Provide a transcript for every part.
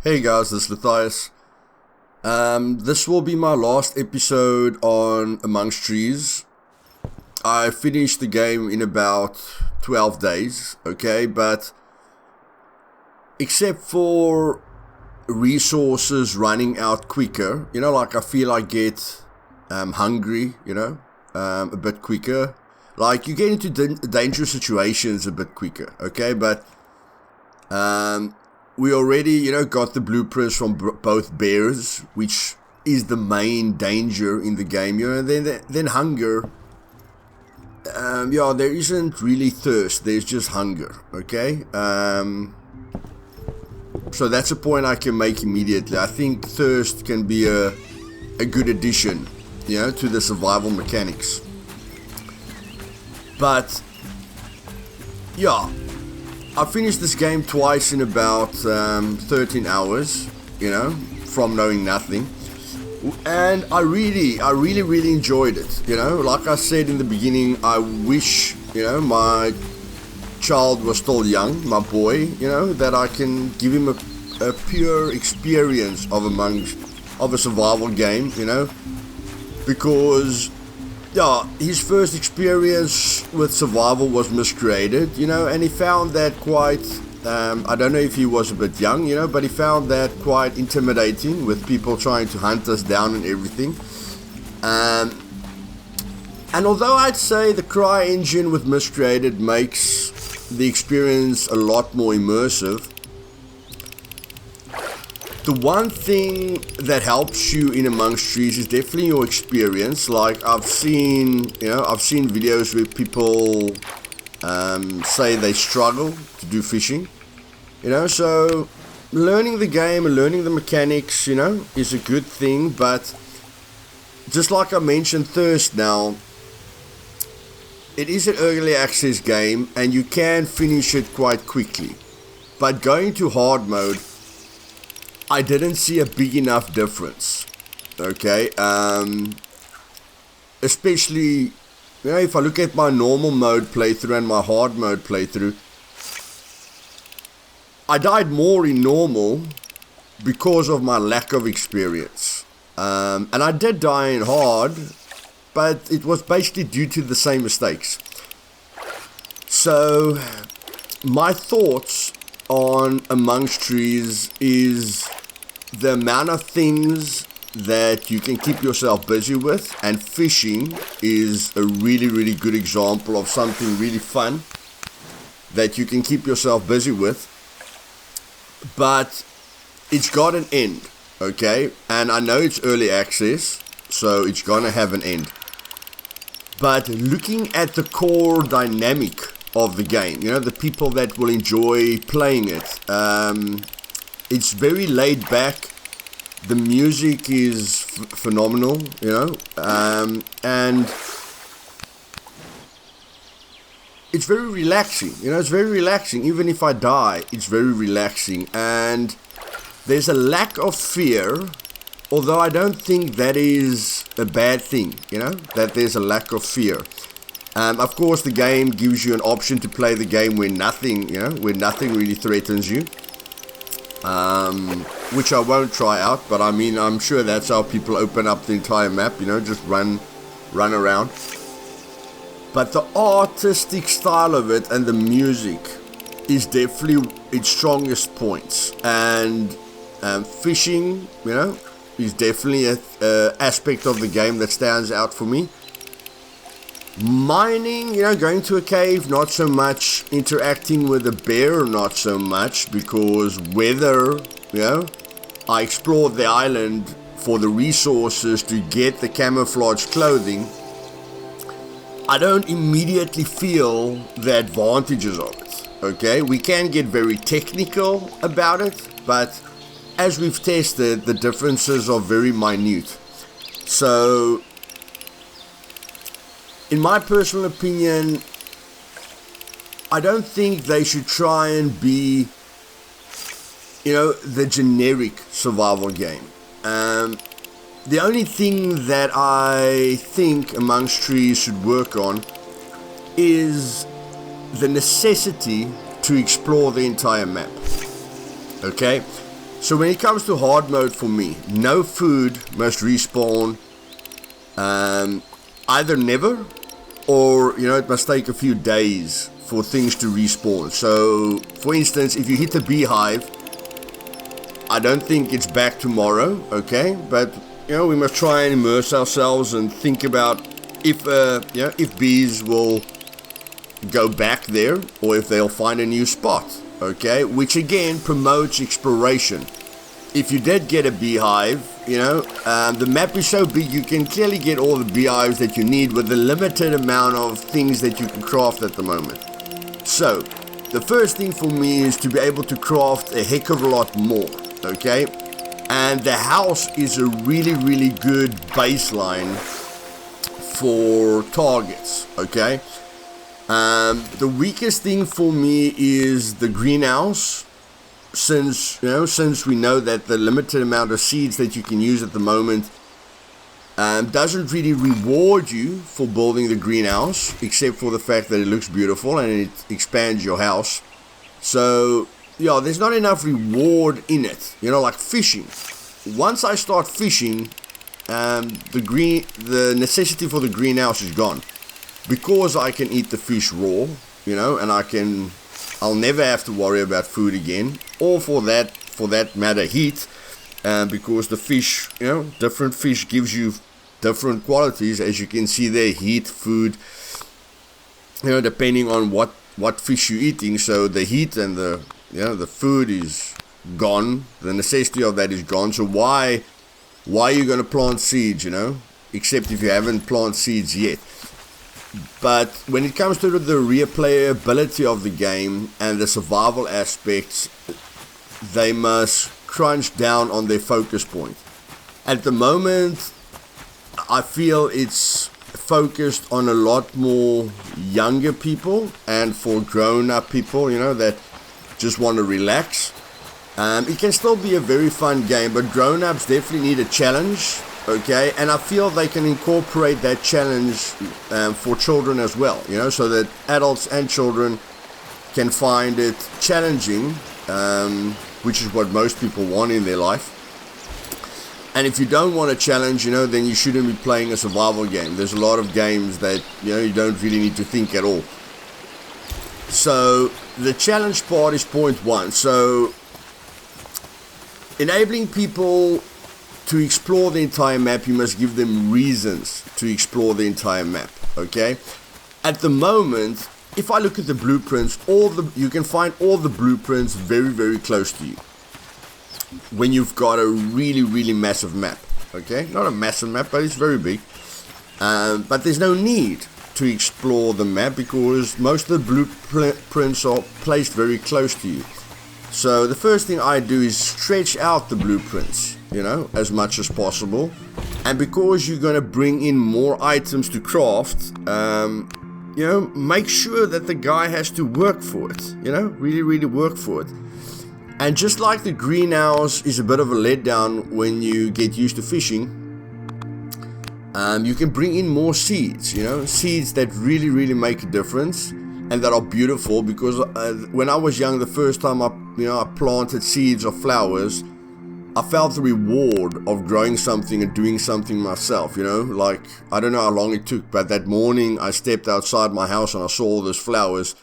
Hey guys, this is Matthias. This will be my last episode on Amongst Trees. I finished the game in about 12 days, okay, but except for resources running out quicker, like I feel I get hungry, a bit quicker. Like you get into dangerous situations a bit quicker, okay, but we already, got the blueprints from both bears, which is the main danger in the game, and then hunger. There isn't really thirst, there's just hunger, okay? So that's a point I can make immediately. I think thirst can be a good addition, to the survival mechanics. But, I finished this game twice in about 13 hours, from knowing nothing. And I really enjoyed it, Like I said in the beginning, I wish, my child was still young, my boy, that I can give him a pure experience of a survival game, because his first experience with survival was Miscreated, and he found that quite, I don't know if he was a bit young, but he found that quite intimidating with people trying to hunt us down and everything. And although I'd say the CryEngine with Miscreated makes the experience a lot more immersive, the one thing that helps you in Amongst Trees is definitely your experience. Like I've seen videos where people say they struggle to do fishing, so learning the game and learning the mechanics, is a good thing. But just like I mentioned thirst now, it is an early access game and you can finish it quite quickly. But going to hard mode, I didn't see a big enough difference, okay, especially, if I look at my normal mode playthrough and my hard mode playthrough, I died more in normal because of my lack of experience, and I did die in hard, but it was basically due to the same mistakes. So, my thoughts on Amongst Trees is the amount of things that you can keep yourself busy with, and fishing is a really good example of something really fun that you can keep yourself busy with. But it's got an end, okay? And I know it's early access, so it's gonna have an end. But looking at the core dynamic of the game, the people that will enjoy playing it, it's very laid back. The music is phenomenal, and it's very relaxing, it's very relaxing. Even if I die, it's very relaxing, and there's a lack of fear, although I don't think that is a bad thing, that there's a lack of fear. Of course, the game gives you an option to play the game where nothing really threatens you, which I won't try out, but I mean, I'm sure that's how people open up the entire map, just run around. But the artistic style of it and the music is definitely its strongest points, and fishing, is definitely an aspect of the game that stands out for me. Mining, going to a cave, not so much. Interacting with a bear, not so much, because whether, I explored the island for the resources to get the camouflage clothing, I don't immediately feel the advantages of it, okay? We can get very technical about it, but as we've tested, the differences are very minute. So, in my personal opinion, I don't think they should try and be, the generic survival game. The only thing that I think Amongst Trees should work on is the necessity to explore the entire map. Okay? So when it comes to hard mode for me, no food must respawn either never or, it must take a few days for things to respawn. So, for instance, if you hit a beehive, I don't think it's back tomorrow, okay? But, we must try and immerse ourselves and think about if bees will go back there or if they'll find a new spot, okay? Which again promotes exploration. If you did get a beehive, the map is so big you can clearly get all the beehives that you need with the limited amount of things that you can craft at the moment. So, the first thing for me is to be able to craft a heck of a lot more, okay? And the house is a really, really good baseline for targets, okay? The weakest thing for me is the greenhouse, since we know that the limited amount of seeds that you can use at the moment doesn't really reward you for building the greenhouse, except for the fact that it looks beautiful and it expands your house. So, there's not enough reward in it, like fishing. Once I start fishing, the necessity for the greenhouse is gone, because I can eat the fish raw, and I'll never have to worry about food again, or for that matter heat, because the fish, different fish gives you different qualities, as you can see there, heat, food, depending on what fish you're eating. So the heat and the food is gone, the necessity of that is gone. So why are you going to plant seeds, except if you haven't planted seeds yet? But when it comes to the replayability of the game and the survival aspects, they must crunch down on their focus point. At the moment, I feel it's focused on a lot more younger people and for grown-up people, that just want to relax. It can still be a very fun game, but grown-ups definitely need a challenge. Okay, and I feel they can incorporate that challenge for children as well, so that adults and children can find it challenging, which is what most people want in their life. And if you don't want a challenge, then you shouldn't be playing a survival game. There's a lot of games that, you don't really need to think at all. So the challenge part is point one. So enabling people to explore the entire map, you must give them reasons to explore the entire map, okay? At the moment, if I look at the blueprints, you can find all the blueprints very, very close to you when you've got a really, really massive map, okay? Not a massive map, but it's very big. But there's no need to explore the map because most of the blueprints are placed very close to you. So the first thing I do is stretch out the blueprints, as much as possible. And because you're going to bring in more items to craft, make sure that the guy has to work for it, really, really work for it. And just like the greenhouse is a bit of a letdown when you get used to fishing, you can bring in more seeds, seeds that really, really make a difference and that are beautiful. Because when I was young, the first time I planted seeds of flowers, I felt the reward of growing something and doing something myself, like, I don't know how long it took, but that morning I stepped outside my house and I saw all those flowers.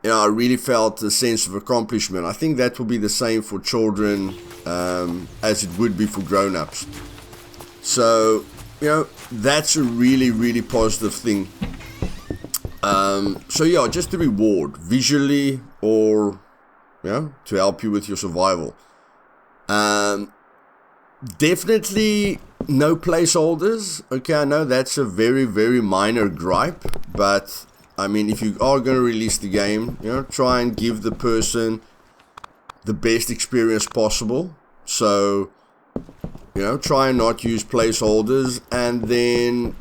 I really felt a sense of accomplishment. I think that will be the same for children as it would be for grown-ups. So, that's a really, really positive thing. So just the reward, visually or, to help you with your survival. Definitely no placeholders. Okay, I know that's a very, very minor gripe, but I mean, if you are going to release the game, try and give the person the best experience possible. So, try and not use placeholders, and then,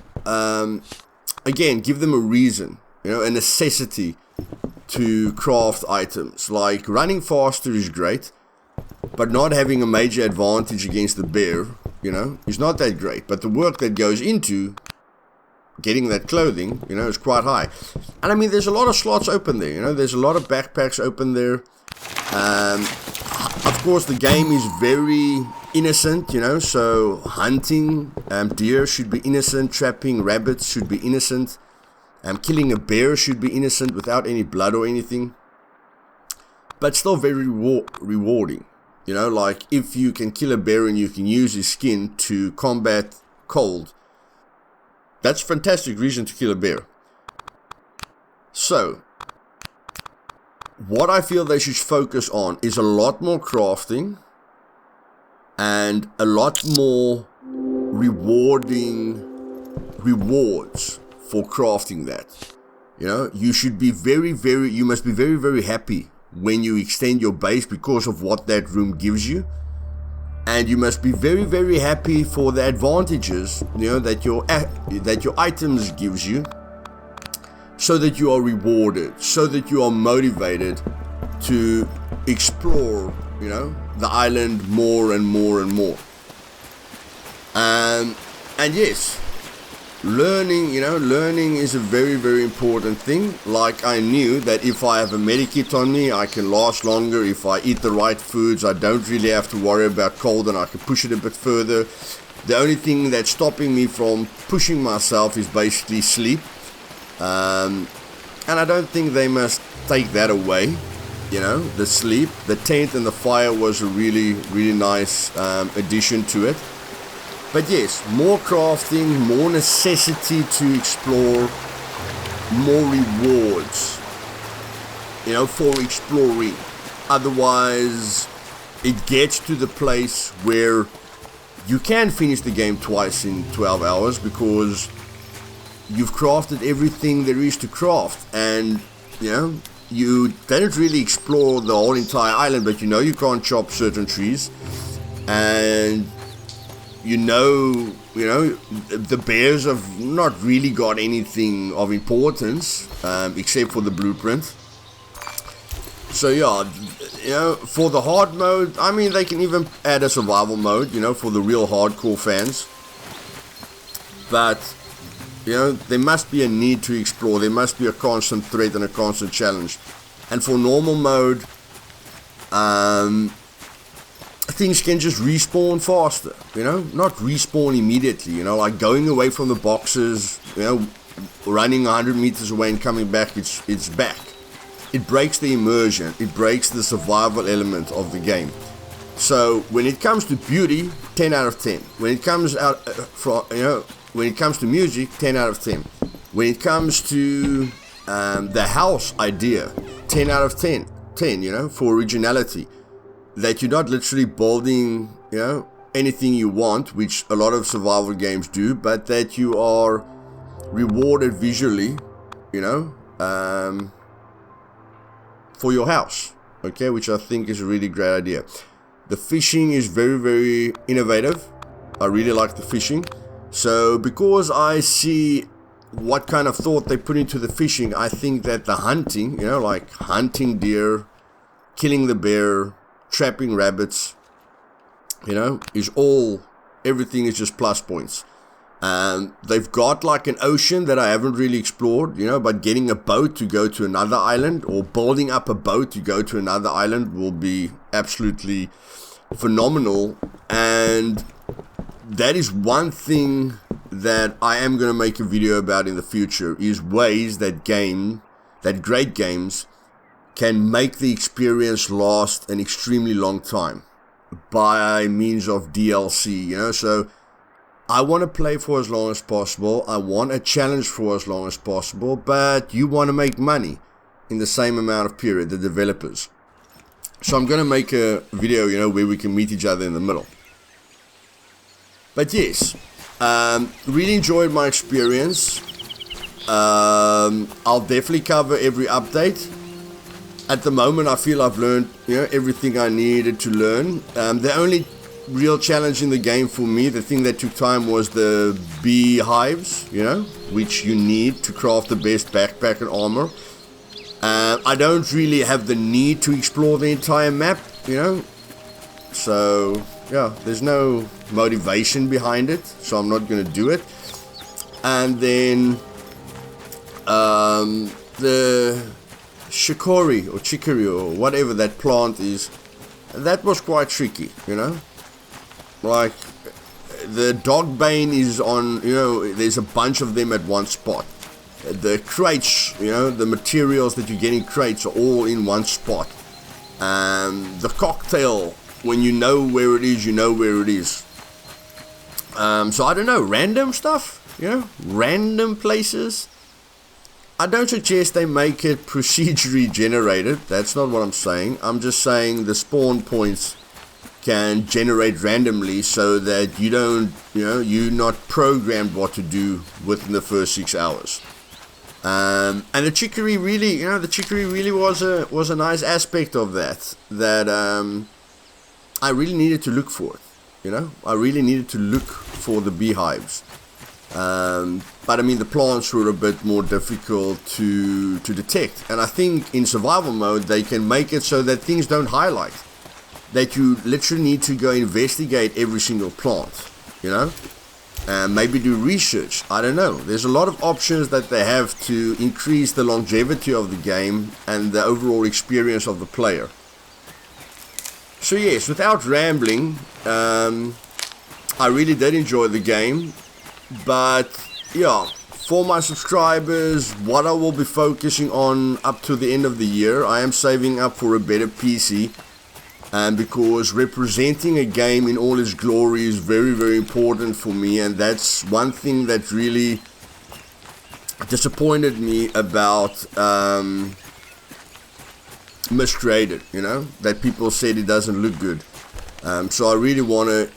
again, give them a reason, a necessity to craft items. Like running faster is great, but not having a major advantage against the bear, is not that great. But the work that goes into getting that clothing, is quite high. And I mean, there's a lot of slots open there, there's a lot of backpacks open there. Of course, the game is very innocent, you know, so hunting deer should be innocent, trapping rabbits should be innocent, killing a bear should be innocent without any blood or anything, but still very rewarding, you know, like if you can kill a bear and you can use his skin to combat cold, that's a fantastic reason to kill a bear. So, what I feel they should focus on is a lot more crafting and a lot more rewarding rewards for crafting that. You know, you should be you must be very, very happy when you extend your base because of what that room gives you. And you must be very, very happy for the advantages, you know, that your items gives you, so that you are rewarded, so that you are motivated to explore, you know, the island more and more and more. And yes, learning is a very, very important thing. Like, I knew that if I have a medikit on me, I can last longer. If I eat the right foods, I don't really have to worry about cold and I can push it a bit further. The only thing that's stopping me from pushing myself is basically sleep. And I don't think they must take that away, you know, the sleep. The tent and the fire was a really, really nice addition to it. But yes, more crafting, more necessity to explore, more rewards, you know, for exploring. Otherwise, it gets to the place where you can finish the game twice in 12 hours because you've crafted everything there is to craft, and you know, you didn't really explore the whole entire island, but you know you can't chop certain trees, and you know the bears have not really got anything of importance except for the blueprint. So yeah, you know, for the hard mode, I mean, they can even add a survival mode, you know, for the real hardcore fans, but you know, there must be a need to explore. There must be a constant threat and a constant challenge. And for normal mode, things can just respawn faster, you know, not respawn immediately, you know, like going away from the boxes, you know, running 100 meters away and coming back, it's back. It breaks the immersion. It breaks the survival element of the game. So when it comes to beauty, 10 out of 10. When it comes out when it comes to music, 10 out of 10. When it comes to the house idea, 10 out of 10, you know, for originality. That you're not literally building, you know, anything you want, which a lot of survival games do, but that you are rewarded visually, you know, for your house, okay, which I think is a really great idea. The fishing is very, very innovative. I really like the fishing. So because I see what kind of thought they put into the fishing, I think that the hunting, you know, like hunting deer, killing the bear, trapping rabbits, you know, everything is just plus points. They've got like an ocean that I haven't really explored, you know, but getting a boat to go to another island or building up a boat to go to another island will be absolutely phenomenal. And that is one thing that I am going to make a video about in the future, is ways that great games can make the experience last an extremely long time by means of DLC, you know. So I want to play for as long as possible. I want a challenge for as long as possible, but you want to make money in the same amount of period, the developers. So I'm going to make a video, you know, where we can meet each other in the middle. But yes, really enjoyed my experience. I'll definitely cover every update. At the moment, I feel I've learned, you know, everything I needed to learn. The only real challenge in the game for me, the thing that took time, was the beehives, you know, which you need to craft the best backpack and armor. I don't really have the need to explore the entire map, you know. So yeah, there's no motivation behind it, so I'm not going to do it. And then the chicory or whatever that plant is, that was quite tricky, you know. Like, the Dogbane is on, you know, there's a bunch of them at one spot. The crates, you know, the materials that you get in crates are all in one spot. The cocktail, when you know where it is, you know where it is. So I don't know, random stuff, you know, random places. I don't suggest they make it procedurally generated. That's not what I'm saying. I'm just saying the spawn points can generate randomly so that you don't, you know, you're not programmed what to do within the first 6 hours. And the chicory really, you know, the chicory really was a nice aspect of that I really needed to look for it, you know. I really needed to look for the beehives. But I mean, the plants were a bit more difficult to detect, and I think in survival mode they can make it so that things don't highlight, that you literally need to go investigate every single plant, you know, and maybe do research. I don't know, there's a lot of options that they have to increase the longevity of the game and the overall experience of the player. So yes, without rambling, I really did enjoy the game. But yeah, for my subscribers, what I will be focusing on up to the end of the year, I am saving up for a better PC, and because representing a game in all its glory is very, very important for me, and that's one thing that really disappointed me about Mistraded, you know, that people said it doesn't look good. So I really want to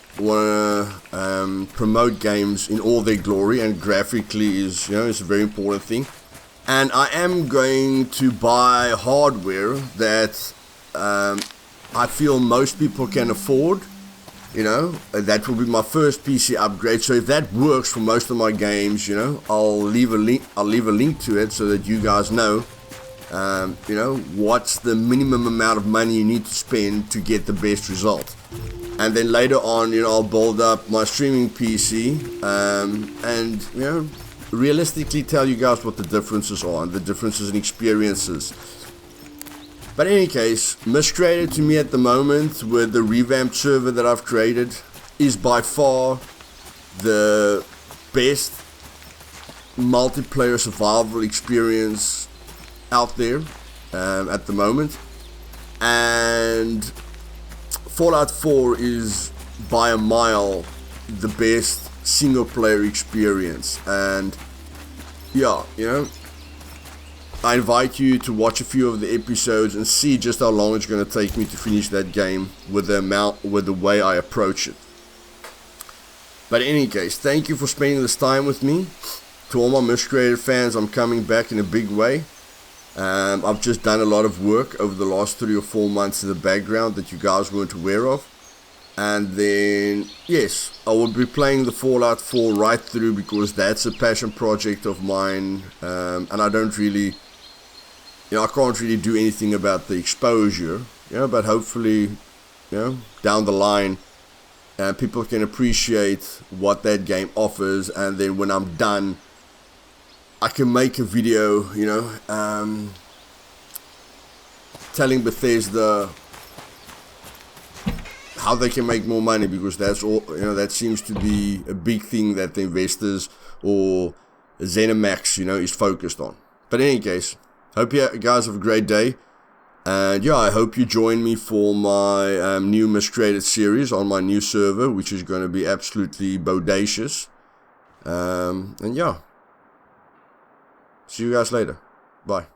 promote games in all their glory, and graphically is, you know, is a very important thing. And I am going to buy hardware that I feel most people can afford, you know. That will be my first PC upgrade. So if that works for most of my games, you know, I'll leave a link to it so that you guys know, you know, what's the minimum amount of money you need to spend to get the best result. And then later on, you know, I'll build up my streaming PC, and, you know, realistically tell you guys what the differences are, and the differences in experiences. But in any case, Mistraded to me at the moment, with the revamped server that I've created, is by far the best multiplayer survival experience out there at the moment. And Fallout 4 is by a mile the best single player experience. And yeah, you know, I invite you to watch a few of the episodes and see just how long it's going to take me to finish that game with the way I approach it. But in any case, thank you for spending this time with me. To all my Mistraded fans, I'm coming back in a big way. I've just done a lot of work over the last 3 or 4 months in the background that you guys weren't aware of. And then, yes, I will be playing the Fallout 4 right through, because that's a passion project of mine. And I don't really, you know, I can't really do anything about the exposure, you know, but hopefully, you know, down the line, people can appreciate what that game offers. And then when I'm done, I can make a video, you know, telling Bethesda how they can make more money, because that's all, you know, that seems to be a big thing that the investors or ZeniMax, you know, is focused on. But in any case, hope you guys have a great day, and yeah, I hope you join me for my new Mistraded series on my new server, which is going to be absolutely bodacious. And yeah. See you guys later. Bye.